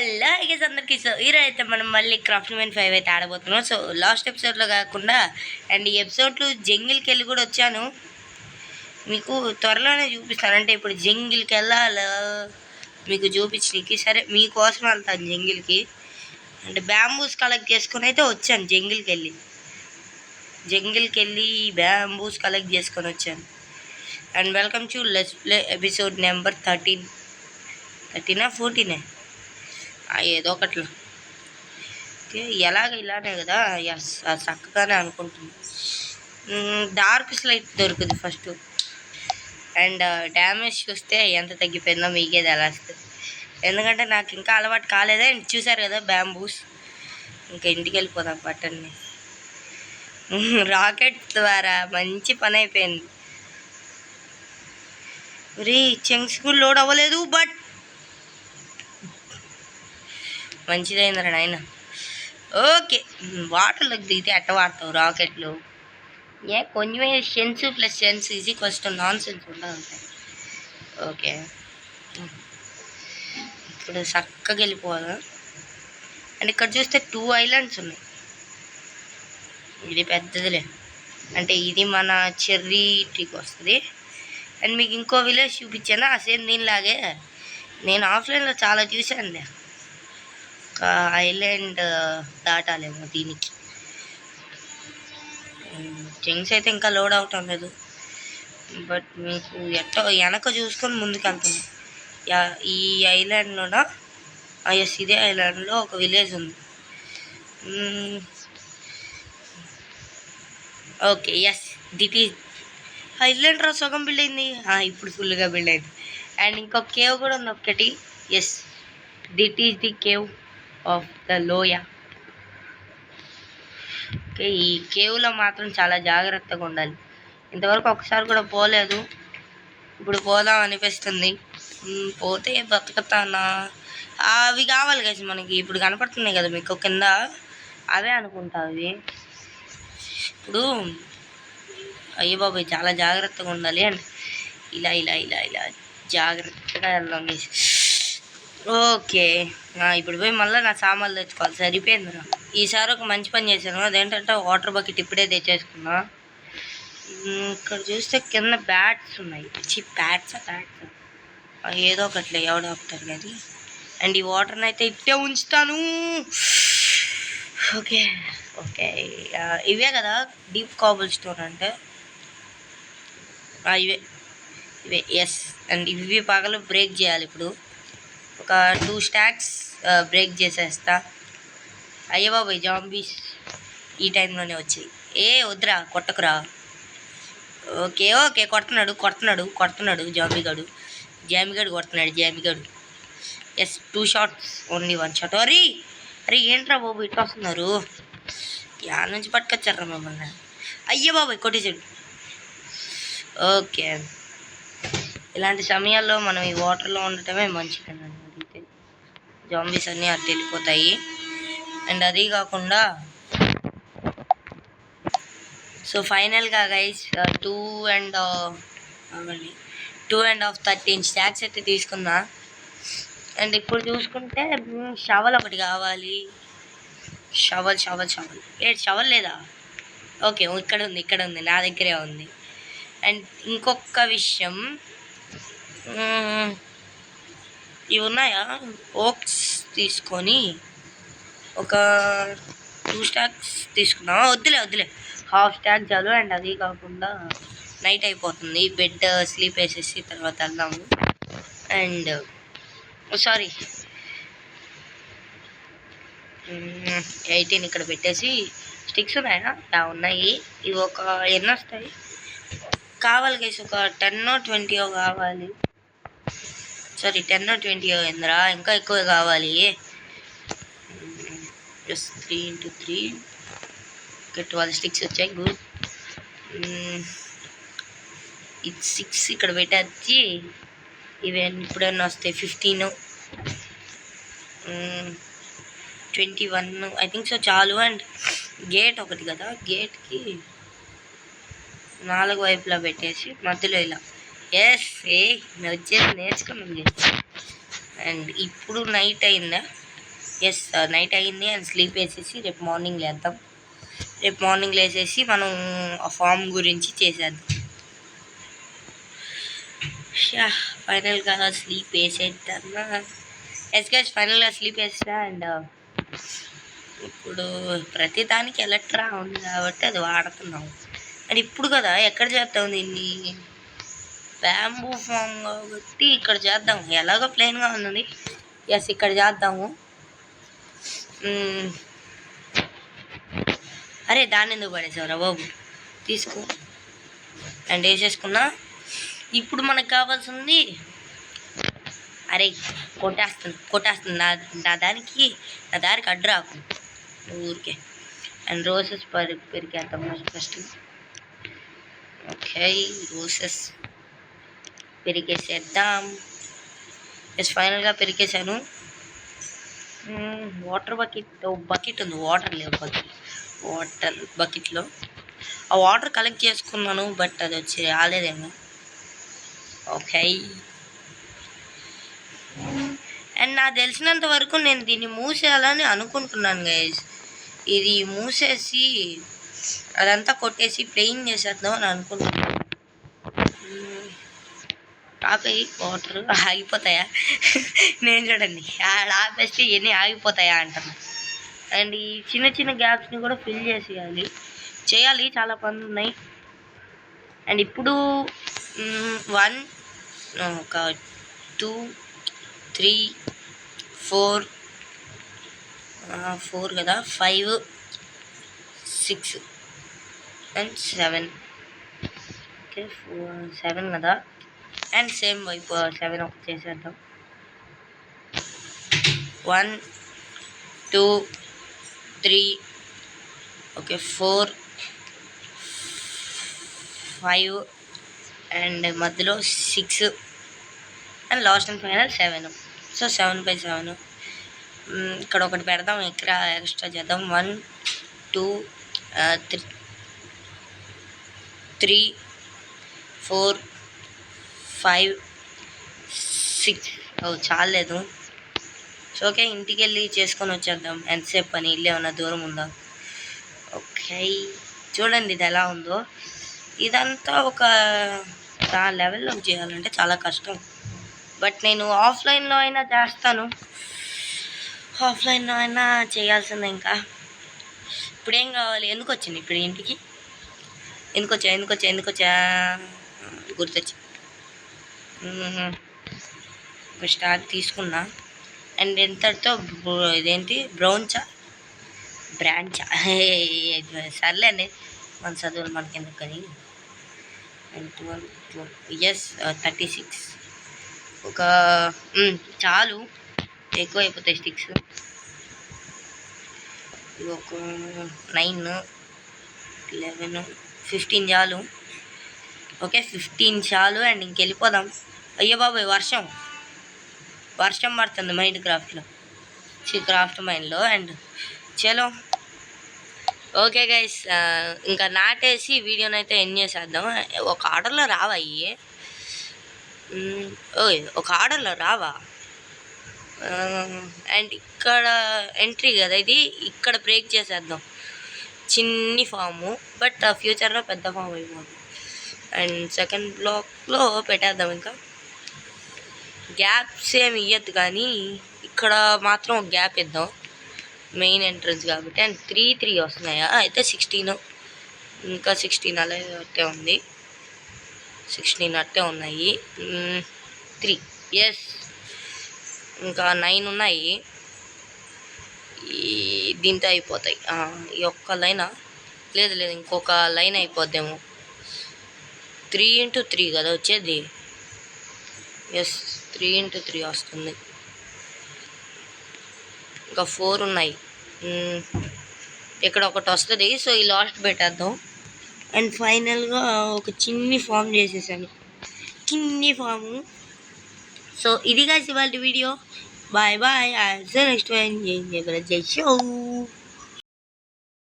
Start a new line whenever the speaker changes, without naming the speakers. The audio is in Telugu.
హలో గైస్ అందరికీ. సో ఈరోజు అయితే మనం మళ్ళీ క్రాఫ్ట్మెన్ 5 అయితే ఆడబోతున్నాం. సో లాస్ట్ ఎపిసోడ్లో కాకుండా అండ్ ఈ ఎపిసోడ్లో జంగిల్కి వెళ్ళి కూడా వచ్చాను. మీకు త్వరలోనే చూపిస్తాను. అంటే ఇప్పుడు జంగిల్కి వెళ్ళాలా మీకు చూపించడానికి. సరే మీకోసం వెళ్తాను జంగిల్కి. అంటే బ్యాంబూస్ కలెక్ట్ చేసుకొని అయితే వచ్చాను. జంగిల్కి వెళ్ళి బ్యాంబూస్ కలెక్ట్ చేసుకొని వచ్చాను. And welcome to let's play episode number 13 14 ఏదో ఒకట్లో. ఓకే, ఎలాగ ఇలానే కదా. ఎస్, చక్కగానే అనుకుంటుంది. డార్క్ స్లైట్ దొరుకుతుంది ఫస్ట్. అండ్ డ్యామేజ్ చూస్తే ఎంత తగ్గిపోయిందో మీకే తెలుస్తుంది. ఎందుకంటే నాకు ఇంకా అలవాటు కాలేదే. చూసారు కదా బ్యాంబూస్. ఇంకా ఇంటికి వెళ్ళిపోదాం బట్టన్ని. రాకెట్ ద్వారా మంచి పని అయిపోయింది. చెంగ్స్ కూడా లోడ్ అవ్వలేదు, బట్ మంచిదైందిరా నాయన. ఓకే, వాటర్లోకి దిగితే ఎట్ట వాడతావు రాకెట్లు? కొంచెమే sense plus sense easy question, non sense ఉండదు. ఓకే, ఇప్పుడు చక్కగా వెళ్ళిపోవాలి. అండ్ ఇక్కడ చూస్తే 2 ఐలాండ్స్ ఉన్నాయి. ఇది పెద్దదిలే, అంటే ఇది మన చెర్రీ ట్రీకి వస్తుంది. అండ్ మీకు ఇంకో విలేజ్ చూపించాను, ఆ సేమ్ దీనిలాగే. నేను ఆఫ్లైన్లో చాలా చూశానులే. ఒక ఐలాండ్ దాటాలేమో దీనికి. థింగ్స్ అయితే ఇంకా లోడ్ అవటం లేదు, బట్ మీకు ఎట్టో వెనక చూసుకొని ముందుకు వెళ్తుంది. ఈ ఐలాండ్లోన ఎస్, ఇదే ఐలాండ్లో ఒక విలేజ్ ఉంది. Okay, yes, this is island రా. సగం బిల్డ్ అయింది, ఇప్పుడు ఫుల్గా బిల్డ్ అయింది. అండ్ ఇంకొక కేవ్ కూడా ఉంది ఒకటి. Yes, this is the cave of the లోయ. ఓకే, ఈ కేవ్లో మాత్రం చాలా జాగ్రత్తగా ఉండాలి. ఇంతవరకు ఒకసారి కూడా పోలేదు, ఇప్పుడు పోదాం అనిపిస్తుంది. పోతే బతుకుతానా? అవి కావాలి కదా మనకి. ఇప్పుడు కనపడుతున్నాయి కదా మీకు కింద, అవే అనుకుంటా అవి. ఇప్పుడు అయ్యో బాబాయ్, చాలా జాగ్రత్తగా ఉండాలి. అండ్ ఇలా ఇలా ఇలా ఇలా జాగ్రత్తగా వెళ్దాం. ఓకే, ఇప్పుడు పోయి మళ్ళీ నా సామాన్లు తెచ్చుకోవాలి. సరిపోయిందిరా. ఈసారి ఒక మంచి పని చేశాను. అదేంటంటే వాటర్ బకెట్ ఇప్పుడే తెచ్చేసుకున్నా. ఇక్కడ చూస్తే కింద బ్యాట్స్ ఉన్నాయి. బ్యాట్స్ ఏదో ఒకట్లే, ఎవడో ఒకటారు కానీ. అండ్ ఈ వాటర్ని అయితే ఇట్టే ఉంచుతాను. ఓకే ఓకే, ఇవే కదా డీప్ కాబుల్ స్టోన్ అంటే. ఇవే ఎస్. అండ్ ఇవి పగలు బ్రేక్ చేయాలి. ఇప్పుడు ఒక 2 స్టాక్స్ బ్రేక్ చేసేస్తా. అయ్యో బాబాయ్, జాంబీస్ ఈ టైంలోనే వచ్చాయి. వద్దురా, కొట్టకురా. ఓకే ఓకే, కొడుతున్నాడు జాంబీగాడు కొడుతున్నాడు. Yes, 2 shots, only 1 shot. అరే ఏంట్రా బాబు ఇట్లా వస్తున్నారు? యాడ నుంచి పట్టుకొచ్చారా మమ్మల్ని? అయ్యో బాబాయ్, కొట్టేసాడు. ఓకే, ఇలాంటి సమయాల్లో మనం ఈ వాటర్లో ఉండటమే మంచిదండి. అడిగితే జాంబీస్ అన్నీ అటు వెళ్ళిపోతాయి. అండ్ అది కాకుండా సో ఫైనల్గా గైస్ 2 and 13 స్టాక్స్ అయితే తీసుకున్నా. అండ్ ఇప్పుడు చూసుకుంటే షవల్ ఒకటి కావాలి. షవల్ షవల్ లేదా? ఓకే, ఇక్కడ ఉంది, నా దగ్గరే ఉంది. అండ్ ఇంకొక విషయం, ఇవి ఉన్నాయా? ఓక్స్ తీసుకొని ఒక 2 స్టాక్స్ తీసుకున్నా. వద్దులే, 1/2 స్టాక్ చాలు. అండ్ అది కాకుండా నైట్ అయిపోతుంది, బెడ్ స్లీప్ వేసేసి తర్వాత వెళ్దాము. అండ్ సారీ 18 ఇక్కడ పెట్టేసి, స్టిక్స్ ఉన్నాయా? ఉన్నాయి. ఇవి ఒక ఎన్ని వస్తాయి కావాలి గైస్? ఒక 10 or 20 కావాలి. సారీ 10 or 20 ఏందిరా, ఇంకా ఎక్కువ కావాలి. జస్ట్ 3 into 3 ఓకే, 12 స్టిక్స్ వచ్చాయి. గుడ్. ఇది 6 ఇక్కడ పెట్టేసి, ఇవి ఇప్పుడన్నా వస్తాయి. 15, 21 ఐ థింక్ సో చాలు. అండ్ గేట్ ఒకటి కదా, గేట్కి 4 వైపులా పెట్టేసి మధ్యలో ఇలా. వచ్చేసి నేర్చుకున్నాం. అండ్ ఇప్పుడు నైట్ అయిందా? ఎస్ నైట్ అయింది అండ్ స్లీప్ వేసేసి రేపు మార్నింగ్ లేద్దాం. రేపు మార్నింగ్ లేసేసి మనం ఆ ఫామ్ గురించి చేసేద్దాం. ఫైనల్గా స్లీప్ వేసేద్దామా? ఎస్ గైస్ ఫైనల్గా స్లీప్ వేస్తా. అండ్ ఇప్పుడు ప్రతి దానికి ఎలక్ట్రా ఉంది కాబట్టి అది వాడుతున్నాం. అండ్ ఇప్పుడు కదా ఎక్కడ చేద్దాం దీన్ని? బ్యాంబూ ఫామ్ కాబట్టి ఇక్కడ చేద్దాం. ఎలాగో ప్లెయిన్గా ఉన్నది. ఎస్ ఇక్కడ చేద్దాము. అరే దాన్ని ఎందుకు పడేసావురా బాబు? తీసుకో అండ్ వేసేసుకున్నా. ఇప్పుడు మనకు కావాల్సింది, అరే కొట్టేస్తుంది నా దారికి అడ్డు రాకు ఊరికే. అండ్ రోసెస్ పెరికేద్దాం ఫస్ట్. ఓకే రోసెస్ పెరిగేసేద్దాం. ఎస్ ఫైనల్గా పెరిగేసాను. వాటర్ బకెట్ ఉంది, వాటర్ లేవు వాటర్ బకెట్లో. ఆ వాటర్ కలెక్ట్ చేసుకున్నాను బట్ అది వచ్చి రాలేదేమో. ఓకే అండ్ నాకు తెలిసినంత వరకు నేను దీన్ని మూసేయాలని అనుకుంటున్నాను గైస్. ఇది మూసేసి అదంతా కొట్టేసి ప్లెయిన్ చేసేద్దాం అని అనుకుంటున్నాను. ఆపేయి, వాటర్ ఆగిపోతాయా? నేను చూడండి ఆపేస్తే ఇవన్నీ ఆగిపోతాయా అంటున్నా. అండ్ ఈ చిన్న చిన్న గ్యాప్స్ని కూడా ఫిల్ చేయాలి, చాలా పనులు ఉన్నాయి. అండ్ ఇప్పుడు 1 ఒక 2 3 4 కదా, 5 6 అండ్ 7. ఓకే 7 కదా. అండ్ సేమ్ వైపు 7 ఒకటి చేసేద్దాం. 1 2 3 ఓకే 4 5 అండ్ మధ్యలో 6 and last and final 7. So 7/7. ఇక్కడ ఒకటి పెడదాం, ఎక్స్ట్రా చేద్దాం. 1 2 3 4 5 6. చాలేదు. సో ఓకే ఇంటికి వెళ్ళి చేసుకొని వచ్చేద్దాం. ఎంతసేపు పని, ఇల్లు ఏమన్నా దూరం ఉందా? ఓకే చూడండి ఇది ఎలా ఉందో. ఇదంతా ఒక లెవెల్లో చేయాలంటే చాలా కష్టం. బట్ నేను ఆఫ్లైన్లో అయినా చేస్తాను, ఆఫ్లైన్లో అయినా చేయాల్సిందే. ఇంకా ఇప్పుడేం కావాలి? ఎందుకు వచ్చింది ఇప్పుడు ఇంటికి? ఎందుకు వచ్చా గుర్తొచ్చి స్టార్ తీసుకున్నా. అండ్ ఎంతటితో ఇదేంటి బ్రాంచా సర్లే అండి, మన చదువులు మనకి ఎందుకు కానీ. అండ్ 12 ఎస్ 36 ఒక చాలు, ఎక్కువ అయిపోతాయి స్టిక్స్. ఒక 9 11 15 చాలు. ఓకే 15 చాలు. అండ్ ఇంకెళ్ళిపోదాం. అయ్యో బాబాయ్ వర్షం పడుతుంది క్రాఫ్ట్ మైండ్లో. అండ్ చలో ఓకే గైస్ ఇంకా నాటేసి వీడియోని అయితే ఎండ్ చేసేద్దాం. ఒక ఆర్డర్లో రావా ఒక ఆర్డర్లో రావా? అండ్ ఇక్కడ ఎంట్రీ కదా ఇది, ఇక్కడ బ్రేక్ చేసేద్దాం. చిన్ని ఫాము బట్ ఫ్యూచర్లో పెద్ద ఫామ్ అయిపోతుంది. అండ్ సెకండ్ బ్లాక్లో పెట్టేద్దాం. ఇంకా గ్యాప్స్ ఏమి ఇవ్వద్దు కానీ ఇక్కడ మాత్రం ఒక గ్యాప్ ఇద్దాం, మెయిన్ ఎంట్రన్స్ కాబట్టి. అండ్ 3 వస్తున్నాయా? అయితే 16, ఇంకా 16 అలా అట్టే ఉంది. 16 అట్టే ఉన్నాయి. 3 ఎస్ ఇంకా 9 ఉన్నాయి. దీంతో అయిపోతాయి. ఈ ఒక్క లైనా? లేదు ఇంకొక లైన్ అయిపోద్దేమో. 3x3 కదా వచ్చేది. ఎస్ 3x3 వస్తుంది. ఇంకా 4 ఉన్నాయి. ఇక్కడ ఒకటి వస్తుంది. సో ఈ లాస్ట్ పెట్టేద్దాం. అండ్ ఫైనల్గా ఒక చిన్ని ఫామ్ చేసేసాను, చిన్ని ఫాము. సో ఇది guys ఇవాళ వీడియో. బాయ్. నెక్స్ట్ జై షో.